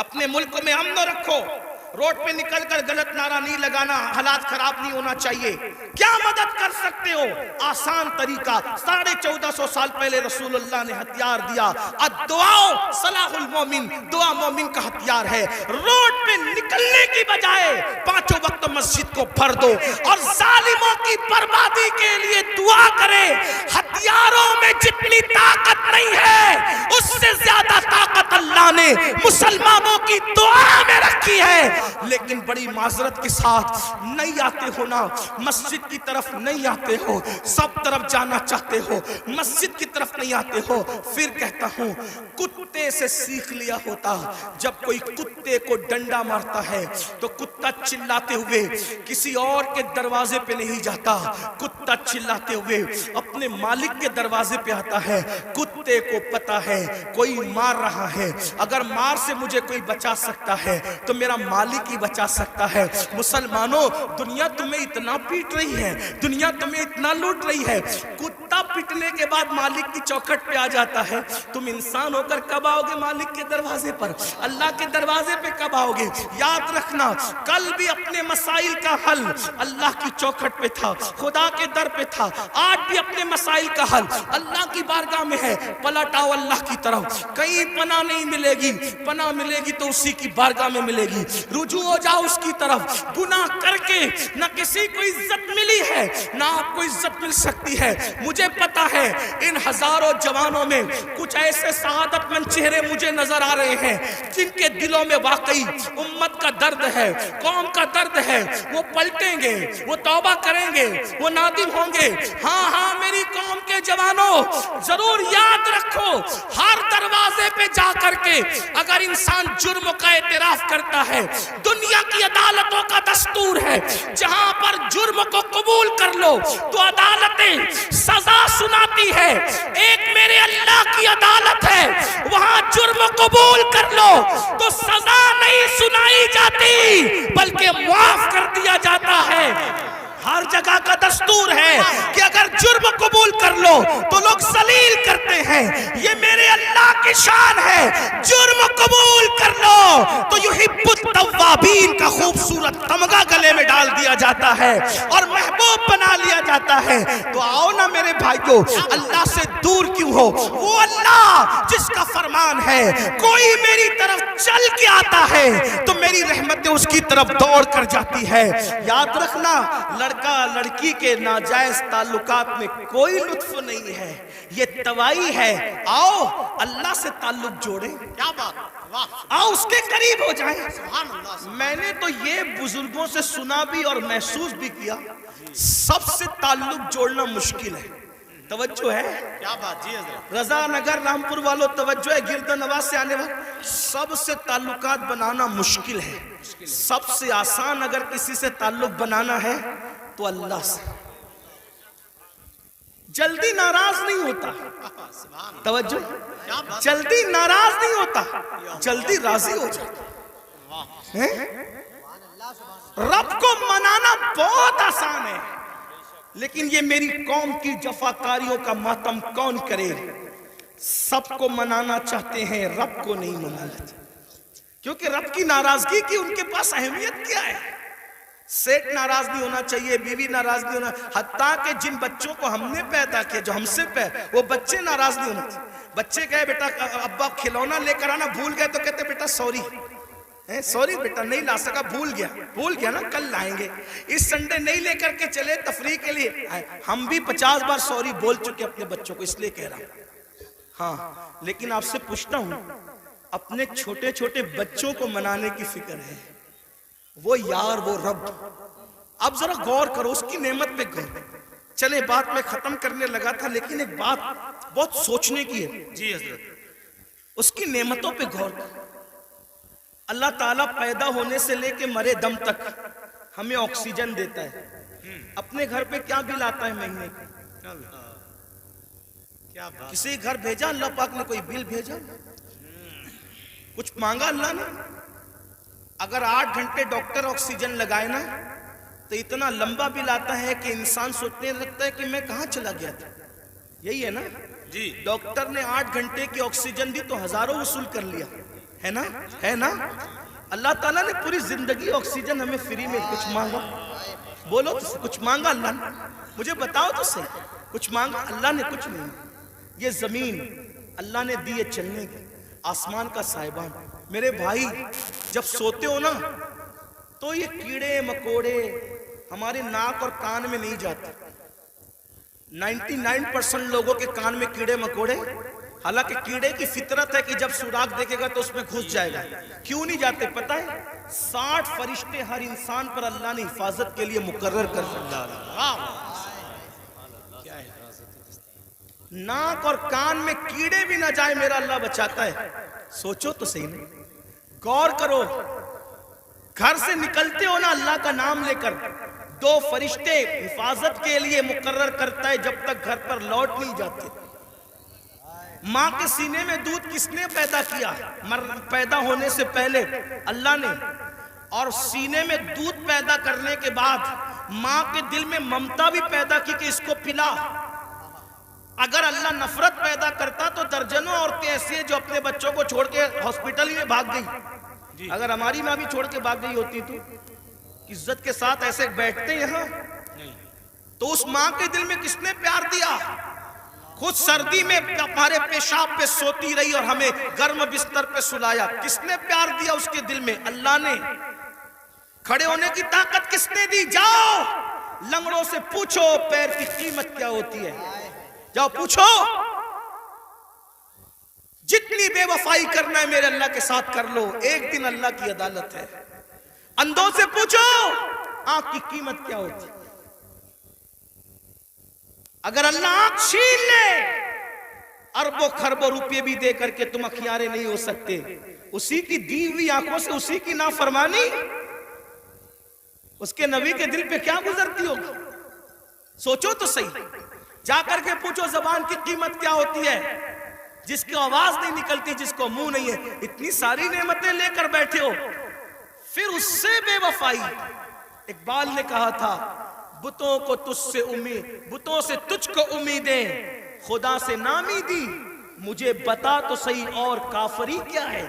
اپنے ملک میں امن رکھو، روڈ پہ نکل کر غلط نعرہ نہیں لگانا، حالات خراب نہیں ہونا چاہیے۔ کیا مدد کر سکتے ہو؟ آسان طریقہ، 1450 سال پہلے رسول اللہ نے ہتھیار دیا، الدعاء صلاح المومن، دعا مومن کا ہتھیار ہے۔ روڈ پہ نکلنے کی بجائے 5 وقت مسجد کو بھر دو اور ظالموں کی بربادی کے لیے دعا کرے۔ ہتھیاروں میں جتنی طاقت نہیں ہے اس سے زیادہ طاقت اللہ نے مسلمانوں کی دعا میں رکھی ہے۔ لیکن بڑی معذرت کے ساتھ نہیں آتے ہو نا، مسجد کی طرف نہیں آتے ہو، سب طرف جانا چاہتے ہو، مسجد کی طرف نہیں آتے ہو۔ پھر کہتا ہوں کتے سے سیکھ لیا ہوتا، جب کوئی کتے کو ڈنڈا مارتا ہے تو کتا چلاتے ہوئے کسی اور کے دروازے پہ نہیں جاتا، کتا چلاتے ہوئے اپنے مالک کے دروازے پہ آتا ہے۔ کتے کو پتا ہے کوئی مار رہا ہے، اگر مار سے مجھے کوئی بچا سکتا ہے تو میرا مالک ہی بچا سکتا ہے۔ مسلمانوں، دنیا تمہیں اتنا پیٹ رہی ہے، دنیا تمہیں اتنا لوٹ رہی ہے، کتا پیٹنے کے بعد مالک کی چوکھٹ پہ آ جاتا ہے، تم انسان ہو کر کب آؤ گے مالک کے دروازے پر؟ اللہ کے دروازے پہ کب آؤ گے؟ یاد رکھنا کل بھی اپنے مسائل کا حل اللہ کی چوکھٹ پہ تھا، خدا کے در پہ تھا، آج بھی اپنے مسائل کا حل اللہ کی بارگاہ میں ہے۔ پلٹ آؤ اللہ کی طرف، کہیں پناہ نہیں ملے گی، پناہ ملے گی تو اسی کی بارگاہ میں ملے گی۔ رجوع ہو جاؤ اس کی طرف، گناہ کر کے نہ کسی کو عزت ملی ہے نہ آپ کو عزت مل سکتی ہے۔ مجھے پتا ہے ان ہزاروں جوانوں میں کچھ ایسے سعادت مند چہرے مجھے نظر آ رہے ہیں جن کے دلوں میں واقعی امت کا درد ہے، قوم کا درد ہے۔ وہ پلٹیں گے، وہ توبہ کریں گے، وہ نادم ہوں گے۔ ہاں ہاں میری قوم کے جوانوں، ضرور یاد رکھو ہر دروازے پہ جا کر کے اگر انسان جرم کا اعتراف کرتا ہے، دنیا کی عدالتوں کا دستور ہے جہاں پر جرم کو قبول کر لو تو عدالتیں سزا سناتی ہے۔ ایک میرے اللہ کی عدالت ہے، وہاں جرم قبول کر لو تو سزا نہیں سنائی جاتی بلکہ معاف کر دیا جاتا ہے۔ ہر جگہ کا دستور ہے کہ اگر جرم قبول کر لو تو لوگ ذلیل کرتے ہیں، یہ میرے اللہ کی شان ہے۔ جرم قبول کر لو تو یحب التوابین کا خوبصورت تمغہ گلے میں ڈال دیا جاتا ہے اور محبوب بنا لیا جاتا ہے۔ تو آؤ نا میرے بھائیو، اللہ سے دور کیوں ہو؟ وہ اللہ جس کا فرمان ہے کوئی میری طرف چل کے آتا ہے تو میری رحمتیں اس کی طرف دوڑ کر جاتی ہے۔ یاد رکھنا لڑکا لڑکی کے ناجائز تعلقات میں کوئی لطف نہیں ہے، یہ توائی ہے۔ آؤ اللہ سے تعلق جوڑیں، کیا بات، آؤ اس کے قریب ہو جائیں۔ میں نے تو یہ بزرگوں سے سنا بھی اور محسوس بھی کیا، سب سے تعلق جوڑنا مشکل ہے۔ توجہ ہے؟ کیا بات جی حضرت، رضا نگر رامپور والوں توجہ ہے، گرد نواز سے آنے والے سب سے تعلقات بنانا مشکل ہے۔ سب سے آسان اگر کسی سے تعلق بنانا ہے تو اللہ سے۔ جلدی ناراض نہیں ہوتا، توجہ، جلدی ناراض نہیں ہوتا، جلدی راضی ہو جاتا۔ رب کو منانا بہت آسان ہے، لیکن یہ میری قوم کی جفاکاریوں کا ماتم کون کرے؟ سب کو منانا چاہتے ہیں، رب کو نہیں منانا چاہتے، کیونکہ رب کی ناراضگی کی ان کے پاس اہمیت کیا ہے؟ سیٹ ناراض نہیں ہونا چاہیے، بیوی ناراض نہیں ہونا، حتیٰ کہ جن بچوں کو ہم نے پیدا کیا، جو ہم سے وہ بچے ناراض نہیں ہونا چاہیے۔ بچے کہے بیٹا ابا کھلونا لے کر آنا، بھول گئے تو کہتے بیٹا سوری، سوری بیٹا نہیں لا سکا، بھول گیا نا، کل لائیں گے۔ اس سنڈے نہیں لے کر کے چلے تفریح کے لیے، ہم بھی 50 بار سوری بول چکے اپنے بچوں کو، اس لیے کہہ رہا ہوں۔ ہاں لیکن آپ سے پوچھتا ہوں، اپنے چھوٹے چھوٹے بچوں کو منانے کی فکر ہے، وہ یار وہ رب، اب ذرا غور کرو اس کی نعمت پہ غور۔ چلے بات میں ختم کرنے لگا تھا، لیکن ایک بات بہت سوچنے کی ہے جی حضرت، اس کی نعمتوں پہ غور کرو۔ اللہ تعالیٰ پیدا ہونے سے لے کے مرے دم تک ہمیں آکسیجن دیتا ہے، اپنے گھر پہ کیا بل آتا ہے مہینے کا؟ کیا بات، کسی گھر بھیجا اللہ پاک نے کوئی بل بھیجا؟ کچھ مانگا اللہ نے؟ اگر 8 گھنٹے ڈاکٹر آکسیجن لگائے نا تو اتنا لمبا بل آتا ہے کہ انسان سوچنے لگتا ہے کہ میں کہاں چلا گیا تھا۔ یہی ہے نا؟ جی ڈاکٹر نے 8 گھنٹے کی آکسیجن دی تو ہزاروں وصول کر لیا، ہے نا؟ ہے نا؟ اللہ تعالیٰ نے پوری زندگی آکسیجن ہمیں فری میں، کچھ مانگا؟ بولو تو کچھ مانگا اللہ نے؟ مجھے بتاؤ تو صحیح، کچھ مانگا؟ اللہ نے کچھ نہیں۔ یہ زمین اللہ نے دی ہے چلنے کی، آسمان کا سائبان۔ میرے بھائی جب سوتے ہو نا تو یہ کیڑے مکوڑے ہمارے ناک اور کان میں نہیں جاتے۔ 99% لوگوں کے کان میں کیڑے مکوڑے، حالانکہ کیڑے کی فطرت ہے کہ جب سوراخ دیکھے گا تو اس میں گھس جائے گا۔ کیوں نہیں جاتے پتہ ہے؟ 60 فرشتے ہر انسان پر اللہ نے حفاظت کے لیے مقرر کر رکھا ہے۔ ناک اور کان میں کیڑے بھی نہ جائے میرا اللہ بچاتا ہے۔ سوچو تو صحیح نہیں، غور کرو۔ گھر سے نکلتے ہو نا اللہ کا نام لے کر، 2 فرشتے حفاظت کے لیے مقرر کرتا ہے جب تک گھر پر لوٹ نہیں جاتے۔ ماں کے سینے میں دودھ کس نے پیدا کیا؟ پیدا ہونے سے پہلے اللہ نے، اور سینے میں دودھ پیدا کرنے کے بعد ماں کے دل میں ممتا بھی پیدا کی کہ اس کو پلا۔ اگر اللہ نفرت پیدا کرتا تو درجنوں عورتیں ایسی ہیں جو اپنے بچوں کو چھوڑ کے ہاسپٹل میں بھاگ گئی۔ اگر ہماری ماں بھی چھوڑ کے بھاگ گئی ہوتی تو عزت کے ساتھ ایسے بیٹھتے یہاں؟ تو اس ماں کے دل میں کس نے پیار دیا؟ خود سردی میں ہمارے پیشاب پہ سوتی رہی اور ہمیں گرم بستر پہ سلایا۔ کس نے پیار دیا اس کے دل میں؟ اللہ نے۔ کھڑے ہونے کی طاقت کس نے دی؟ جاؤ لنگڑوں سے پوچھو پیر کی قیمت کیا ہوتی ہے، جاؤ پوچھو۔ جتنی بے وفائی کرنا ہے میرے اللہ کے ساتھ کر لو، ایک دن اللہ کی عدالت ہے۔ اندھوں سے پوچھو آنکھ کی قیمت کیا ہوتی ہے۔ اگر اللہ آنکھ چھین لے اربوں خربوں روپے بھی دے کر کے تم اخیارے نہیں ہو سکتے۔ اسی کی دی ہوئی آنکھوں سے اسی کی نافرمانی، اس کے نبی کے دل پہ کیا گزرتی ہوگی؟ سوچو تو صحیح۔ جا کر کے پوچھو زبان کی قیمت کیا ہوتی ہے، جس کی آواز نہیں نکلتی، جس کو منہ نہیں ہے، اتنی ساری نعمتیں لے کر بیٹھے ہو، پھر اس سے بے وفائی۔ اقبال نے کہا تھا بتوں کو تجھ سے امید، بتوں سے تجھ کو امیدیں، خدا سے نامیدی، مجھے بتا تو صحیح اور کافری کیا ہے؟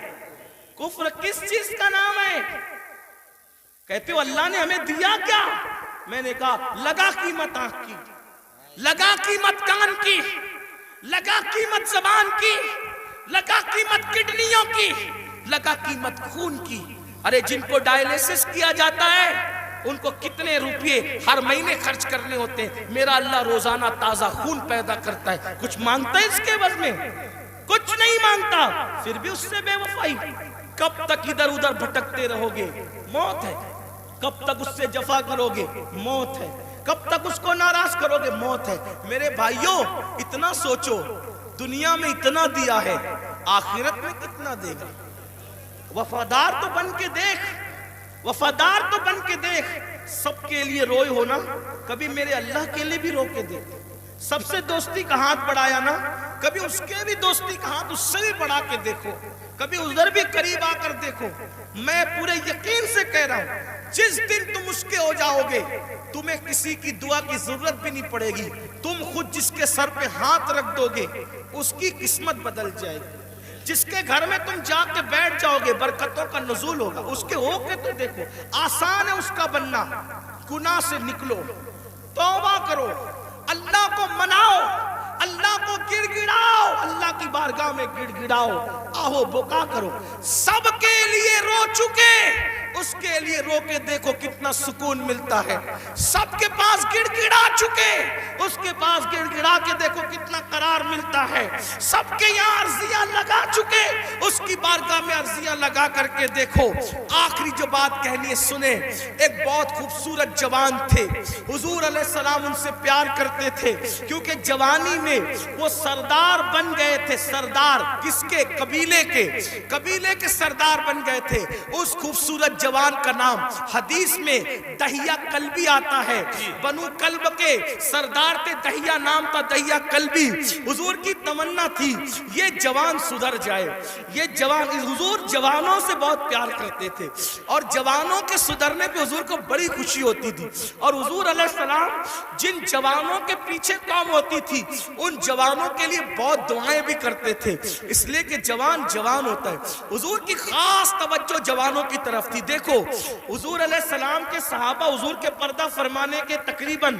کفر کس چیز کا نام ہے؟ کہتے ہو اللہ نے ہمیں دیا کیا؟ میں نے کہا لگا قیمت آنکھ کی، لگا قیمت کان کی، لگا قیمت زبان کی، لگا قیمت کڈنیوں کی، لگا قیمت خون کی۔ ارے جن کو ڈائلیسس کیا جاتا ہے ان کو کتنے روپے ہر مہینے خرچ کرنے ہوتے ہیں، میرا اللہ روزانہ تازہ خون پیدا کرتا ہے۔ کچھ مانگتا ہے اس کے عوض میں؟ کچھ نہیں مانگتا، پھر بھی اس سے بے وفائی۔ کب تک ادھر ادھر بھٹکتے رہو گے؟ موت ہے۔ کب تک اس سے جفا کرو گے؟ موت ہے۔ کب تک اس کو ناراض کرو گے؟ موت ہے۔ میرے بھائیوں اتنا سوچو، دنیا میں اتنا دیا ہے، آخرت میں کتنا دے گا؟ وفادار تو بن کے دیکھ، وفادار تو بن کے دیکھ۔ سب کے لیے روئے ہونا، کبھی میرے اللہ کے لیے بھی رو کے دیکھ۔ سب سے دوستی کا ہاتھ بڑھایا نا، کبھی اس کے بھی دوستی کا ہاتھ اس سے بھی بڑھا کے دیکھو، کبھی ادھر بھی قریب آ کر دیکھو۔ میں پورے یقین سے کہہ رہا ہوں جس دن تم اس کے ہو جاؤ گے تمہیں کسی کی دعا کی ضرورت بھی نہیں پڑے گی، تم خود جس کے سر پہ ہاتھ رکھ دو گے اس کی قسمت بدل جائے گی۔ جس کے گھر میں تم جا کے بیٹھ جاؤ گے برکتوں کا نزول ہوگا۔ اس کے ہو کے تو دیکھو، آسان ہے اس کا بننا۔ گناہ سے نکلو، توبہ کرو، اللہ کو مناؤ، اللہ کو گڑ گڑاؤ، اللہ کی بارگاہ میں گڑ گڑاؤ، آہو بکا کرو۔ سب کے لیے رو چکے، اس کے لیے رو کے دیکھو کتنا سکون ملتا ہے۔ سب کے پاس گڑ گڑا چکے، اس کے پاس گڑ گڑا کے دیکھو کتنا قرار ملتا ہے۔ سب کے یہاں عرضیاں لگا چکے، اس کی بارگاہ میں عرضیاں لگا کر کے دیکھو۔ آخری جو بات کہنی ہے سنیں۔ ایک بہت خوبصورت جوان تھے، حضور علیہ السلام ان سے پیار کرتے تھے کیونکہ جوانی میں وہ سردار بن گئے تھے۔ سردار کس کے؟ قبیلے کے، قبیلے کے سردار بن گئے تھے۔ اس خوبصورت جوان کا نام حدیث میں دہیہ کلبی آتا ہے. بنو کلب کے سردار تھے, دہیہ نام تھا, دہیہ کلبی. حضور کی تمنا تھی یہ جوان سدھر جائے. یہ جوان, حضور جوانوں سے بہت پیار کرتے تھے اور جوانوں کے سدھرنے پہ حضور کو بڑی خوشی ہوتی تھی. اور حضور علیہ السلام جن جوانوں کے پیچھے کام ہوتی تھی ان جوانوں کے لیے بہت دعائیں بھی کرتے تھے, اس لیے کہ جوان جوان ہوتا ہے. حضور کی خاص توجہ جوانوں کی طرف تھی. دیکھو حضور علیہ السلام کے صحابہ حضور کے پردہ فرمانے کے تقریباً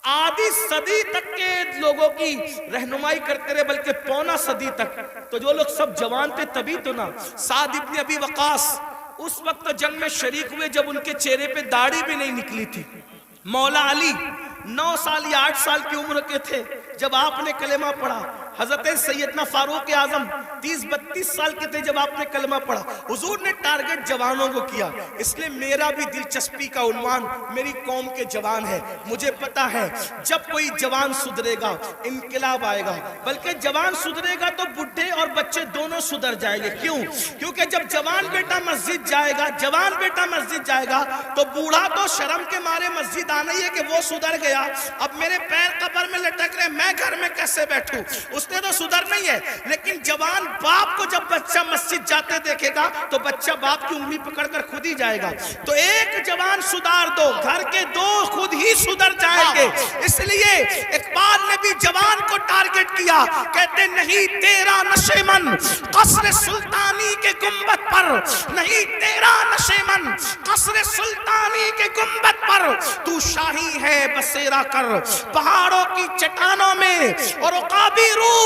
آدھی صدی تک کے لوگوں کی رہنمائی کرتے رہے, بلکہ پونا صدی تک. تو جو لوگ سب جوان تھے تبھی تو نا. سعد ابن ابی وقاص اس وقت جنگ میں شریک ہوئے جب ان کے چہرے پہ داڑھی بھی نہیں نکلی تھی. مولا علی 9 سال یا 8 سال کی عمر کے تھے جب آپ نے کلمہ پڑھا. حضرت سیدنا فاروق اعظم 30-32 سال کے تھے جب آپ نے کلمہ پڑھا. حضور نے ٹارگٹ جوانوں کو کیا, اس لیے میرا بھی دلچسپی کا عنوان میری قوم کے جوان ہے. مجھے پتا ہے جب کوئی جوان سدھرے گا انقلاب آئے گا, بلکہ جوان سدھرے گا تو بڈھے اور بچے دونوں سدھر جائیں گے. کیوں؟ کیونکہ جب جوان بیٹا مسجد جائے گا, جوان بیٹا مسجد جائے گا تو بوڑھا تو شرم کے مارے مسجد آنا ہی ہے کہ وہ سدھر گیا, اب میرے پیر قبر میں لٹک رہے, میں گھر میں کیسے بیٹھوں. اس نے تو سدھر نہیں ہے. لیکن جوان باپ کو جب بچہ مسجد جاتے دیکھے گا تو بچہ باپ کی انگلی پکڑ کر خود ہی جائے گا. تو ایک جوان سدھار دو, گھر کے 2 خود ہی سدھر جائیں گے. اس لیے اقبال نے بھی جوان کو ٹارگٹ کیا, کہتے نہیں تیرا نشیمن قصر سلطانی کے گنبد پر, نہیں تیرا نشیمن قصر سلطانی کے گنبد پر, تو شاہی ہے بسیرا کر پہاڑوں کی چٹانوں میں. اور عقابی روح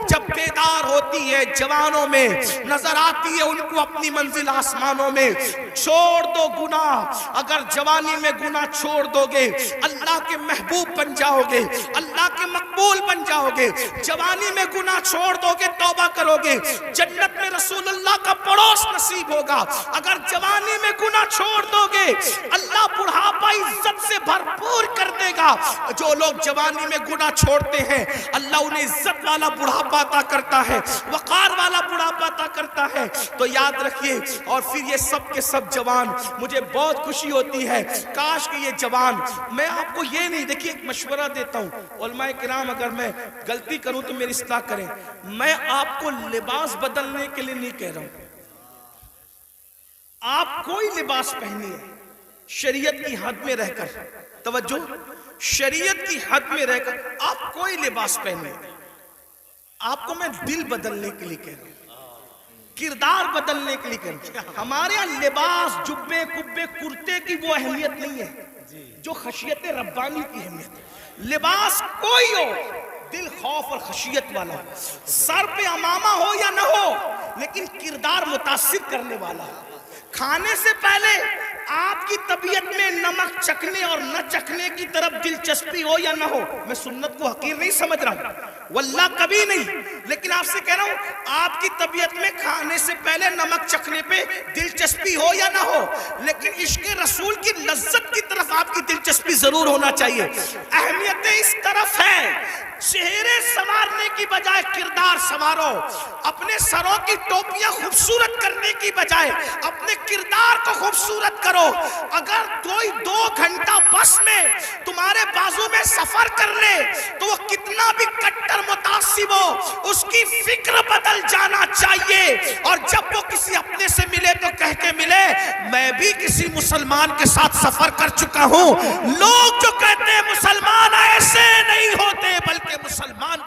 جب بیدار ہوتی ہے جوانوں میں, نظر آتی ہے ان کو اپنی منزل آسمانوں میں. چھوڑ دو گناہ, اگر جوانی میں گناہ چھوڑ دو گے اللہ کے محبوب بن جاؤ گے, اللہ کے مقبول بن جاؤ گے. جوانی میں گناہ چھوڑ دو گے, توبہ کرو گے, جنت میں رسول اللہ کا پڑوس نصیب ہوگا. اگر جوانی میں گناہ چھوڑ دو گے اللہ بڑھاپا عزت سے بھرپور کر دے گا. جو لوگ جوانی میں گناہ چھوڑتے ہیں اللہ انہیں عزت والا بڑھاپا عطا کرتا ہے, وقار والا بڑھاپا عطا کرتا ہے. تو یاد رکھیے. اور پھر یہ سب کے سب جوان, مجھے بہت خوشی ہوتی ہے کاش کہ یہ جوان, میں آپ کو یہ نہیں, دیکھیے ایک مشورہ دیتا ہوں علماء کرام, اگر میں غلطی کروں تو میری اصلاح کریں. میں آپ کو لباس بدلنے کے لیے نہیں کہہ رہا ہوں, آپ کوئی لباس پہنیے شریعت کی حد میں رہ کر. توجہ, شریعت کی حد میں رہ کر آپ کوئی لباس پہنے. آپ کو میں دل بدلنے کے لیے کہہ رہا ہوں, کردار بدلنے کے لیے کہہ رہا ہوں. ہمارے یہاں لباس جبے کبے کرتے کی وہ اہمیت نہیں ہے جو خشیت ربانی کی اہمیت ہے. لباس کوئی ہو, دل خوف اور خشیت والا ہو, سر پہ امامہ ہو یا نہ ہو, لیکن کردار متاثر کرنے والا ہو. کھانے سے پہلے آپ کی طبیعت میں نمک چکھنے اور نہ چکھنے کی طرف دلچسپی ہو یا نہ ہو. میں سنت کو حقیر نہیں سمجھ رہا ہوں, واللہ کبھی نہیں, لیکن آپ سے کہہ رہا ہوں آپ کی طبیعت میں کھانے سے پہلے نمک چکھنے پہ دلچسپی ہو یا نہ ہو, لیکن عشق رسول کی لذت کی طرف آپ کی دلچسپی ضرور ہونا چاہیے. اہمیت اس طرف ہے, چہرے سنوارنے کی بجائے کردار سنوارو. اپنے سروں کی ٹوپیاں خوبصورت کرنے کی بجائے اپنے کردار کو خوبصورت کرو. اگر کوئی 2 گھنٹہ بس میں تمہارے بازو میں سفر کر لے تو وہ کتنا بھی کٹر متعصب ہو, اس کی فکر بدل جانا چاہیے. اور جب وہ کسی اپنے سے ملے تو کہہ کے ملے میں بھی کسی مسلمان کے ساتھ سفر کر چکا ہوں. لوگ جو کہتے ہیں مسلمان ایسے نہیں ہوتے, بلکہ مسلمان